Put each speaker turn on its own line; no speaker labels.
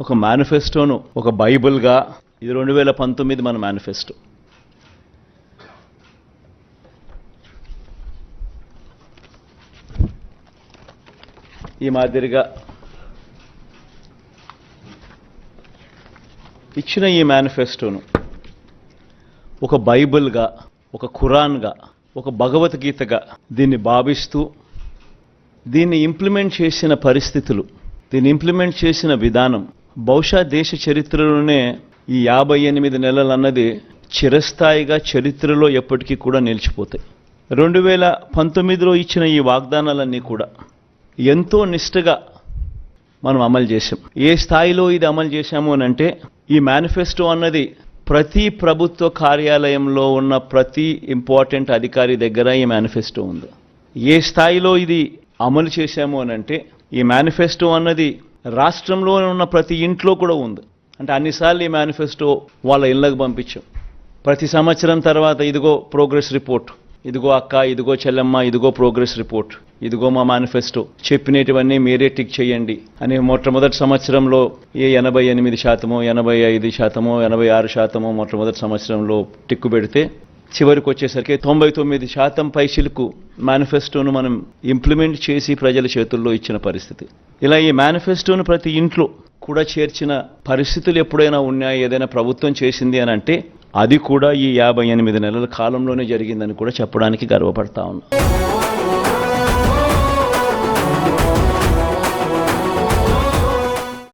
ఒక మేనిఫెస్టోను ఒక బైబిల్గా, ఇది 2019 మన మేనిఫెస్టో. ఈ మాదిరిగా ఇచ్చిన ఈ మేనిఫెస్టోను ఒక బైబిల్గా, ఒక ఖురాన్గా, ఒక భగవద్గీతగా దీన్ని భావిస్తూ దీన్ని ఇంప్లిమెంట్ చేసిన పరిస్థితులు, దీన్ని ఇంప్లిమెంట్ చేసిన విధానం బహుశా దేశ చరిత్రలోనే ఈ 58 నెలలు అన్నది చిరస్థాయిగా చరిత్రలో ఎప్పటికీ కూడా నిలిచిపోతాయి. 2019లో ఇచ్చిన ఈ వాగ్దానాలన్నీ కూడా ఎంతో నిష్ఠగా మనం అమలు చేశాం. ఏ స్థాయిలో ఇది అమలు చేశాము అని అంటే, ఈ మేనిఫెస్టో అన్నది ప్రతి ప్రభుత్వ కార్యాలయంలో ఉన్న ప్రతి ఇంపార్టెంట్ అధికారి దగ్గర ఈ మేనిఫెస్టో ఉంది. ఏ స్థాయిలో ఇది అమలు చేశాము అని అంటే, ఈ మేనిఫెస్టో అన్నది రాష్ట్రంలో ఉన్న ప్రతి ఇంట్లో కూడా ఉంది. అంటే అన్నిసార్లు ఈ మేనిఫెస్టో వాళ్ళ ఇళ్ళకు పంపించాం. ప్రతి సంవత్సరం తర్వాత ఇదిగో ప్రోగ్రెస్ రిపోర్ట్, ఇదిగో అక్క, ఇదిగో చెల్లెమ్మ, ఇదిగో ప్రోగ్రెస్ రిపోర్ట్, ఇదిగో మా మేనిఫెస్టో, చెప్పినటువన్నీ మీరే టిక్ చేయండి అని మొట్టమొదటి సంవత్సరంలో 88%, 85%, 86% మొట్టమొదటి సంవత్సరంలో టిక్కు పెడితే, చివరికి వచ్చేసరికి 99% పైచిలకు మేనిఫెస్టోను మనం ఇంప్లిమెంట్ చేసి ప్రజల చేతుల్లో ఇచ్చిన పరిస్థితి. ఇలా ఈ మేనిఫెస్టోను ప్రతి ఇంట్లో కూడా చేర్చిన పరిస్థితులు ఎప్పుడైనా ఉన్నాయా, ఏదైనా ప్రభుత్వం చేసింది అని అంటే అది కూడా ఈ 58 నెలల కాలంలోనే జరిగిందని కూడా చెప్పడానికి గర్వపడతా ఉన్నాం.